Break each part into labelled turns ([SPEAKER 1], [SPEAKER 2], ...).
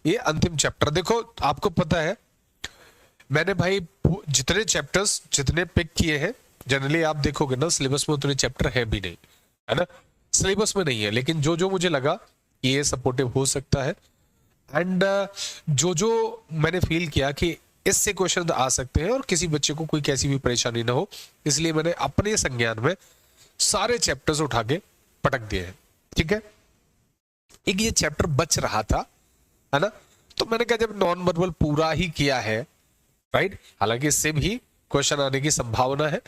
[SPEAKER 1] ये अंतिम चैप्टर। देखो आपको पता है मैंने भाई जितने चैप्टर्स जितने पिक किए हैं, जनरली आप देखोगे ना सिलेबस में उतने चैप्टर है भी नहीं, है ना, सिलेबस में नहीं है, लेकिन जो जो मुझे लगा कि ये सपोर्टिव हो सकता है एंड जो जो मैंने फील किया कि इससे क्वेश्चन आ सकते हैं और किसी बच्चे को कोई कैसी भी परेशानी ना हो, इसलिए मैंने अपने संज्ञान में सारे चैप्टर्स उठा के पटक दिए हैं। ठीक है, एक ये चैप्टर बच रहा था, है ना, तो मैंने कहा जब नॉन वर्बल पूरा ही किया है, राइट, हालांकि इससे भी क्वेश्चन आने की संभावना है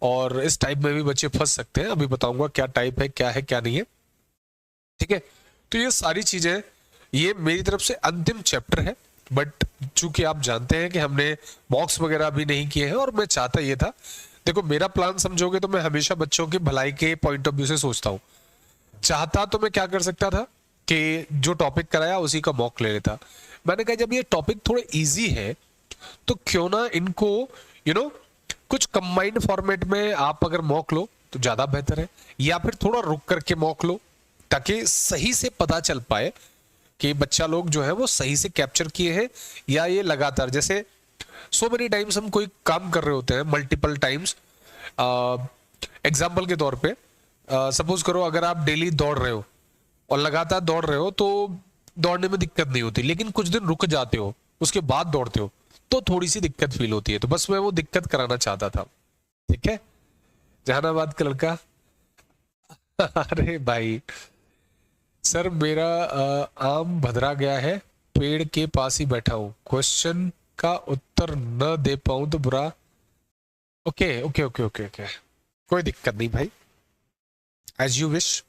[SPEAKER 1] और इस टाइप में भी बच्चे फंस सकते हैं, अभी बताऊंगा क्या टाइप है क्या नहीं है। ठीक है, तो ये सारी चीजें, ये मेरी तरफ से अंतिम चैप्टर है, बट चूंकि आप जानते हैं कि हमने बॉक्स वगैरह भी नहीं किए हैं और मैं चाहता ये था, देखो मेरा प्लान समझोगे तो मैं हमेशा बच्चों की भलाई के पॉइंट ऑफ व्यू से सोचता हूँ। चाहता तो मैं क्या कर सकता था कि जो टॉपिक कराया उसी का मॉक ले लेता। मैंने कहा जब ये टॉपिक थोड़े इजी है तो क्यों ना इनको कुछ कंबाइंड फॉर्मेट में आप अगर मॉक लो तो ज्यादा बेहतर है, या फिर थोड़ा रुक करके मॉक लो ताकि सही से पता चल पाए कि बच्चा लोग जो है वो सही से कैप्चर किए हैं या ये लगातार, जैसे सो मेनी टाइम्स हम कोई काम कर रहे होते हैं मल्टीपल टाइम्स। एग्जाम्पल के तौर पे सपोज करो अगर आप डेली दौड़ रहे हो और लगातार दौड़ रहे हो तो दौड़ने में दिक्कत नहीं होती, लेकिन कुछ दिन रुक जाते हो उसके बाद दौड़ते हो तो थोड़ी सी दिक्कत फील होती है, तो बस मैं वो दिक्कत कराना चाहता था। ठीक है, जहानाबाद का लड़का अरे भाई सर मेरा आम भदरा गया है, पेड़ के पास ही बैठा हूं, क्वेश्चन का उत्तर न दे पाऊं तो बुरा। Okay okay okay okay okay, कोई दिक्कत नहीं भाई, एज यू विश।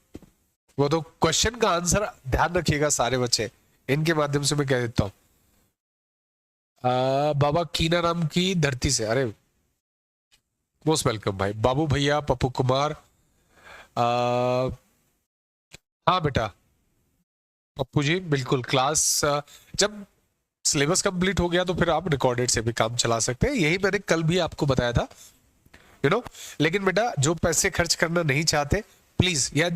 [SPEAKER 1] वो तो क्वेश्चन का आंसर ध्यान रखिएगा सारे बच्चे, इनके माध्यम से मैं कह देता हूँ। बाबा कीना राम की धरती से, अरे मोस्ट वेलकम भाई, बाबू भैया, पप्पू कुमार, हाँ बेटा पप्पू जी बिल्कुल, क्लास जब सिलेबस कंप्लीट हो गया तो फिर आप रिकॉर्डेड से भी काम चला सकते हैं, यही मैंने कल भी आपको बताया था, लेकिन बेटा जो पैसे खर्च करना नहीं चाहते प्लीज यार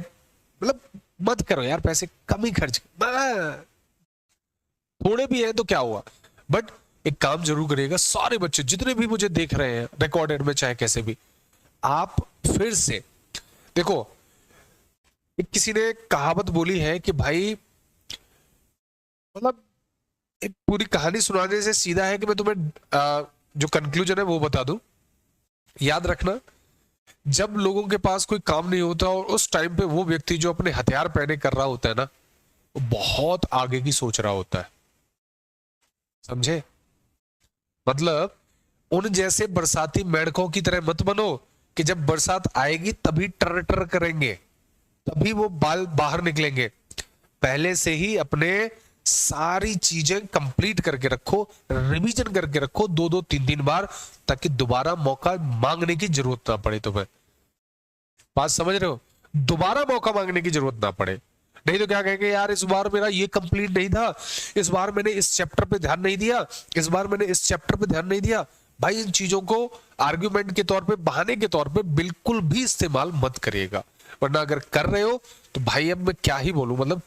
[SPEAKER 1] मतलब मत करो यार, पैसे कम ही खर्च, थोड़े भी है तो क्या हुआ, बट एक काम जरूर करिएगा सारे बच्चे जितने भी मुझे देख रहे हैं रिकॉर्डेड में चाहे कैसे भी, आप फिर से देखो, एक किसी ने कहावत बोली है कि भाई मतलब एक पूरी कहानी सुनाने से सीधा है कि मैं तुम्हें जो कंक्लूजन है वो बता दूं। याद रखना जब लोगों के पास कोई काम नहीं होता और उस टाइम पे वो व्यक्ति जो अपने हथियार पहने कर रहा होता है ना, वो बहुत आगे की सोच रहा होता है, समझे, मतलब उन जैसे बरसाती मेंढकों की तरह मत बनो कि जब बरसात आएगी तभी टर टर करेंगे, तभी वो बाल बाहर निकलेंगे, पहले से ही अपने सारी चीजें कंप्लीट करके रखो, रिवीजन करके रखो 2-2 3-3 बार, ताकि दोबारा मौका मांगने की जरूरत ना पड़े तुम्हें। बात समझ रहे हो, दोबारा मौका मांगने की जरूरत ना पड़े, नहीं तो क्या कहेंगे यार इस बार मेरा ये कंप्लीट नहीं था, इस बार मैंने इस चैप्टर पे ध्यान नहीं दिया, इस बार मैंने इस चैप्टर पे ध्यान नहीं दिया। भाई इन चीजों को आर्ग्यूमेंट के तौर पे, बहाने के तौर पे बिल्कुल भी इस्तेमाल मत करिएगा, वरना अगर कर रहे हो तो भाई अब मैं क्या ही बोलूं, मतलब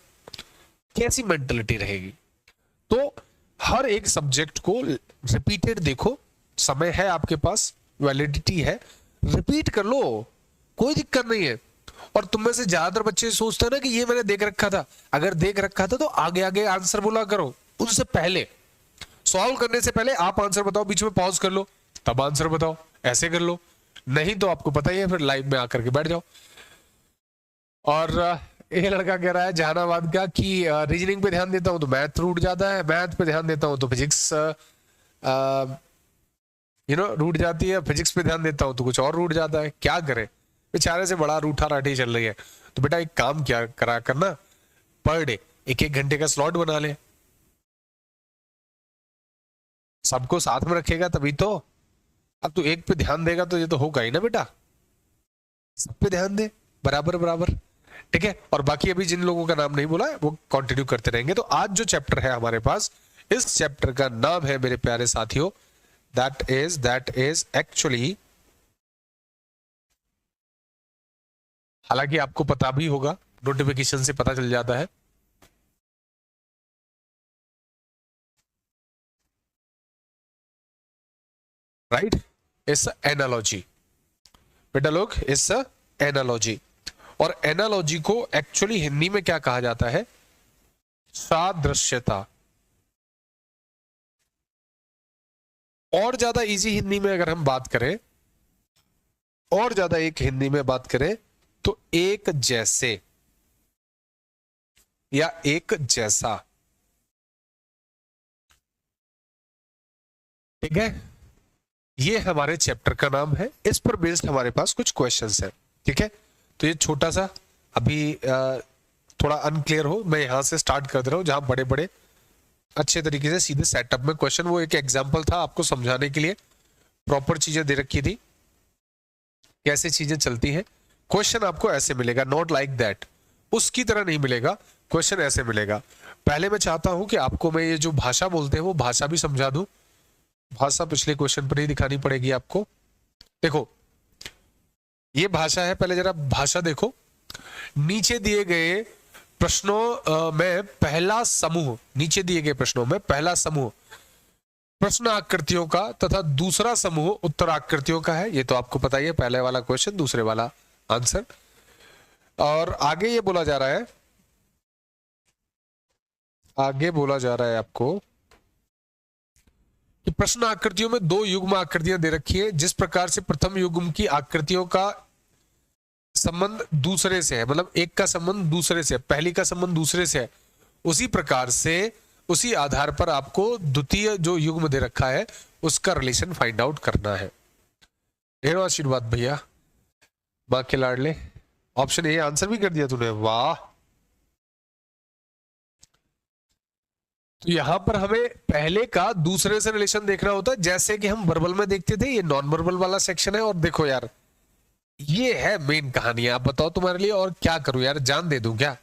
[SPEAKER 1] कैसी मेंटेलिटी रहेगी। तो हर एक सब्जेक्ट को रिपीटेड देखो, समय है आपके पास, वैलिडिटी है, रिपीट कर लो, कोई दिक्कत नहीं है। और तुम में से ज्यादातर बच्चे सोचते हैं ना कि ये मैंने देख रखा था, अगर देख रखा था तो आगे आगे आंसर बोला करो, उनसे पहले सॉल्व करने से पहले आप आंसर बताओ, बीच में पॉज कर लो तब आंसर बताओ, ऐसे कर लो, नहीं तो आपको पता ही है फिर लाइव में आकर के बैठ जाओ। और ये लड़का कह रहा है जहानाबाद का कि रीजनिंग पे ध्यान देता हूं तो मैथ रूट जाता है, मैथ पे ध्यान देता हूं तो फिजिक्स रूट जाती है, फिजिक्स पे ध्यान देता हूं तो कुछ और रूट जाता है, क्या करे बेचारे से बड़ा रूठा राठी चल रही है। तो बेटा एक काम क्या करा करना, पर डे 1-1 घंटे का स्लॉट बना ले, सबको साथ में रखेगा तभी तो, अब तू एक पे ध्यान देगा तो ये तो होगा ही ना बेटा, सब पे ध्यान दे बराबर बराबर। ठीक है, और बाकी अभी जिन लोगों का नाम नहीं बोला है वो कंटिन्यू करते रहेंगे। तो आज जो चैप्टर है हमारे पास, इस चैप्टर का नाम है मेरे प्यारे साथियों, दैट इज एक्चुअली, हालांकि आपको पता भी होगा, नोटिफिकेशन से पता चल जाता है, राइट, इट्स एनालॉजी बेटा लोग, इट्स एनालॉजी। और एनालॉजी को एक्चुअली हिंदी में क्या कहा जाता है? सादृश्यता। और ज्यादा इजी हिंदी में अगर हम बात करें, और ज्यादा एक हिंदी में बात करें तो एक जैसे या एक जैसा। ठीक है, ये हमारे चैप्टर का नाम है, इस पर बेस्ड हमारे पास कुछ क्वेश्चंस हैं। ठीक है, तो ये छोटा सा अभी थोड़ा अनक्लियर हो, मैं यहां से स्टार्ट कर दे रहा हूं, जहां बड़े बड़े अच्छे तरीके से सीधे सेटअप में क्वेश्चन, वो एक एग्जांपल था आपको समझाने के लिए, प्रॉपर चीजें दे रखी थी कैसे चीजें चलती हैं। क्वेश्चन आपको ऐसे मिलेगा, नॉट लाइक दैट, उसकी तरह नहीं मिलेगा, क्वेश्चन ऐसे मिलेगा। पहले मैं चाहता हूं कि आपको मैं ये जो भाषा बोलते हैं वो भाषा भी समझा दूं। भाषा पिछले क्वेश्चन पर ही दिखानी पड़ेगी आपको। देखो ये भाषा है, पहले जरा भाषा देखो। नीचे दिए गए प्रश्नों में पहला समूह, नीचे दिए गए प्रश्नों में पहला समूह प्रश्न आकृतियों का तथा दूसरा समूह उत्तर आकृतियों का है। ये तो आपको पता ही है, पहले वाला क्वेश्चन दूसरे वाला आंसर। और आगे ये बोला जा रहा है, आगे बोला जा रहा है आपको कि प्रश्न आकृतियों में दो युग्म आकृतियां दे रखी है। जिस प्रकार से प्रथम युग्म की आकृतियों का संबंध दूसरे से है, मतलब एक का संबंध दूसरे से, पहली का संबंध दूसरे से है, उसी प्रकार से उसी आधार पर आपको द्वितीय जो युग्म दे रखा है उसका रिलेशन फाइंड आउट करना है। ढेरों आशीर्वाद भैया, मां के लाडले। ऑप्शन ए आंसर भी कर दिया तूने, वाह। तो यहां पर हमें पहले का दूसरे से रिलेशन देखना होता है, जैसे कि हम वर्बल में देखते थे। ये नॉन वर्बल वाला सेक्शन है। और देखो यार, ये है मेन कहानी। आप बताओ तुम्हारे लिए और क्या करूं यार, जान दे दूं क्या?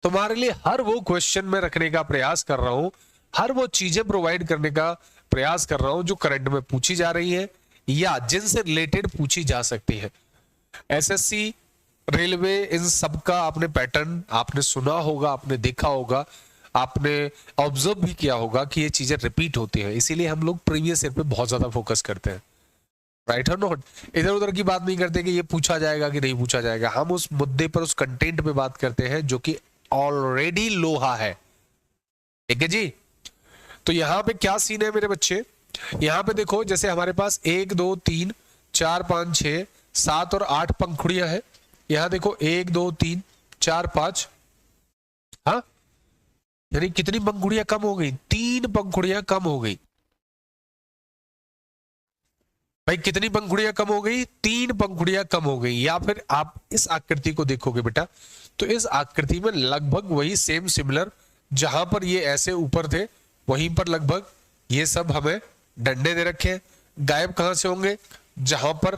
[SPEAKER 1] तुम्हारे लिए हर वो क्वेश्चन में रखने का प्रयास कर रहा हूं, हर वो चीजें प्रोवाइड करने का प्रयास कर रहा हूं जो करंट में पूछी जा रही है या जिनसे रिलेटेड पूछी जा सकती है। एसएससी, रेलवे, इन सब का आपने पैटर्न आपने सुना होगा, आपने देखा होगा, आपने ऑब्जर्व भी किया होगा कि ये चीजें रिपीट होती हैं। इसीलिए हम लोग प्रीवियस ईयर पे बहुत ज्यादा फोकस करते हैं, राइट और नॉट। इधर उधर की बात नहीं करते कि ये पूछा जाएगा कि नहीं पूछा जाएगा। हम उस मुद्दे पर, उस कंटेंट पे बात करते हैं जो कि ऑलरेडी लोहा है। ठीक है जी। तो यहां पे क्या सीन है मेरे बच्चे, यहां पे देखो, जैसे हमारे पास 1 2 3 4 5 6 7 और 8 पंखुड़ियां हैं। यहां देखो 1 2 3 4 5, हाँ, यानी कितनी पंखुड़ियां कम हो गई? 3 पंखुड़ियां कम हो गई। भाई कितनी पंखुड़ियां कम हो गई? 3 पंखुड़ियां कम हो गई। या फिर आप इस आकृति को देखोगे बेटा, तो इस आकृति में लगभग वही सेम सिमिलर, जहां पर ये ऐसे ऊपर थे वहीं पर लगभग ये सब हमें डंडे दे रखे हैं। गायब कहां से होंगे? जहां पर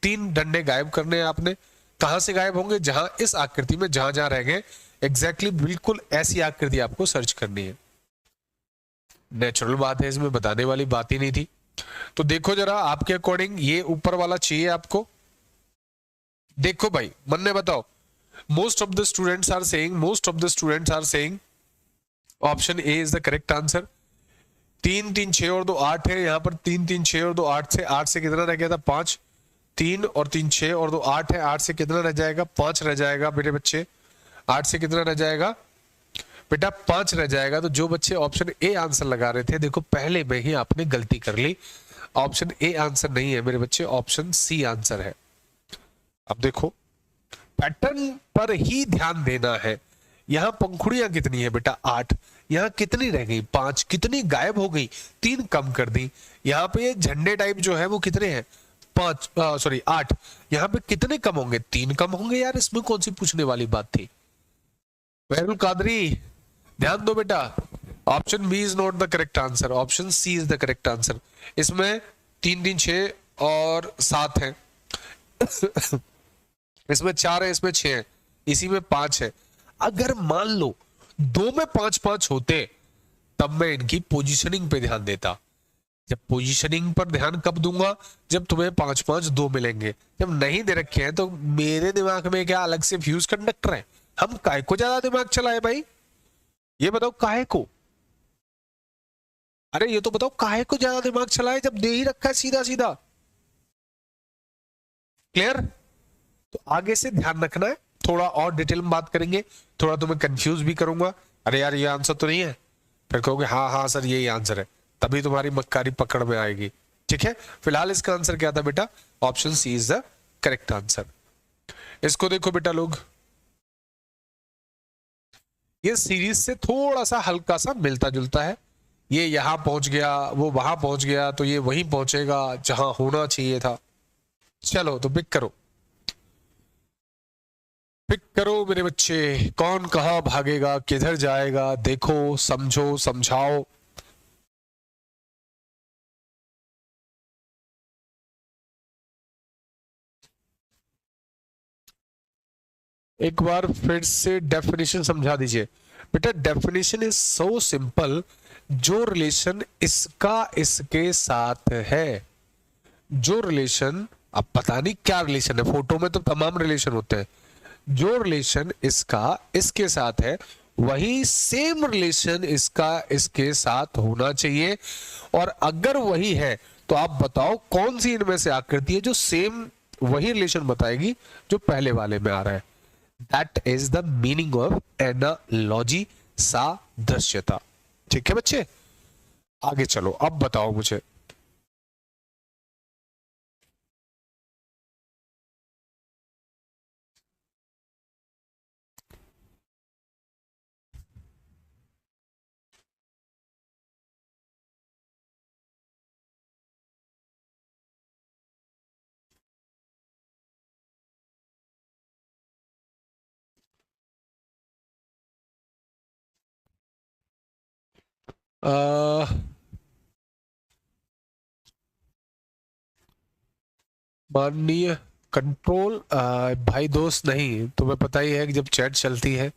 [SPEAKER 1] 3 डंडे गायब करने हैं आपने, कहां से गायब होंगे? जहां इस आकृति में जहां जहां रह गए, एग्जैक्टली बिल्कुल ऐसी आकृति आपको सर्च करनी है। नेचुरल बात है, इसमें बताने वाली बात ही नहीं थी। तो देखो जरा आपके अकॉर्डिंग ये ऊपर वाला चाहिए आपको। देखो भाई मन में बताओ, most of the students are saying option A is the correct answer। 3 3 6 और 2 8 है। यहाँ पर 3 3 6 और 2 8 से कितना रह गया था? 5। 3 और 3 6 और 2 8 है। 8 से कितना रह जाएगा? 5 रह जाएगा मेरे बच्चे। 8 से कितना रह जाएगा बेटा? 5 रह जाएगा। तो जो बच्चे ऑप्शन ए आंसर लगा रहे थे, देखो पहले में ही आपने गलती कर ली। ऑप्शन ए आंसर नहीं है मेरे बच्चे, ऑप्शन सी आंसर है। अब देखो पैटर्न पर ही ध्यान देना है। यहां पंखुड़ियां कितनी है बेटा? 8। यहां कितनी रह गई? 5। कितनी गायब हो गई? 3 कम कर दी। यहां पे ये झंडे टाइप जो है वो कितने हैं? 8। यहां पे कितने कम होंगे? 3 कम होंगे। यार इसमें कौन सी पूछने वाली बात थी? वैरुल कादरी ध्यान दो बेटा, option B is not the correct answer, option C is the correct answer. इसमें 3 3 6 और 7 है। इसमें 4 है, इसमें 6 है, इसी में 5 है। अगर मान लो 2 में 5 5 होते तब मैं इनकी पोजीशनिंग पे ध्यान देता। जब पोजीशनिंग पर ध्यान कब दूंगा? जब तुम्हें 5 5 2 मिलेंगे। जब नहीं दे रखे हैं तो मेरे दिमाग में क्या अलग से फ्यूज कंडक्टर है? हम काहे को ज्यादा दिमाग चलाए भाई, ये बताओ काहे को? अरे ये तो बताओ काहे को ज्यादा दिमाग चलाए जब दे ही रखा है सीधा सीधा। क्लियर? तो आगे से ध्यान रखना है, थोड़ा और डिटेल में बात करेंगे, थोड़ा तुम्हें कंफ्यूज भी करूंगा। अरे यार ये आंसर तो नहीं है, फिर कहोगे हाँ हाँ सर यही आंसर है, तभी तुम्हारी मक्कारी पकड़ में आएगी। ठीक है, फिलहाल इसका आंसर क्या था बेटा? Option C is the correct answer. इसको देखो बेटा लोग, ये सीरीज से थोड़ा सा हल्का सा मिलता जुलता है। ये यहां पहुंच गया, वो वहां पहुंच गया, तो ये वहीं पहुंचेगा जहां होना चाहिए था। चलो तो पिक करो, पिक करो मेरे बच्चे, कौन कहां भागेगा किधर जाएगा, देखो समझो समझाओ। एक बार फिर से डेफिनेशन समझा दीजिए बेटा। डेफिनेशन इज सो सिंपल, जो रिलेशन इसका इसके साथ है, जो रिलेशन, अब पता नहीं क्या रिलेशन है, फोटो में तो तमाम रिलेशन होते हैं, जो रिलेशन इसका इसके साथ है वही सेम रिलेशन इसका इसके साथ होना चाहिए। और अगर वही है तो आप बताओ कौन सी इनमें से आकृति है जो सेम वही रिलेशन बताएगी जो पहले वाले में आ रहा है। That is the meaning of analogy, सादृश्यता। ठीक है बच्चे, आगे चलो, अब बताओ मुझे। आ, माननीय कंट्रोल भाई दोस्त, नहीं तुम्हें पता ही है कि जब चैट चलती है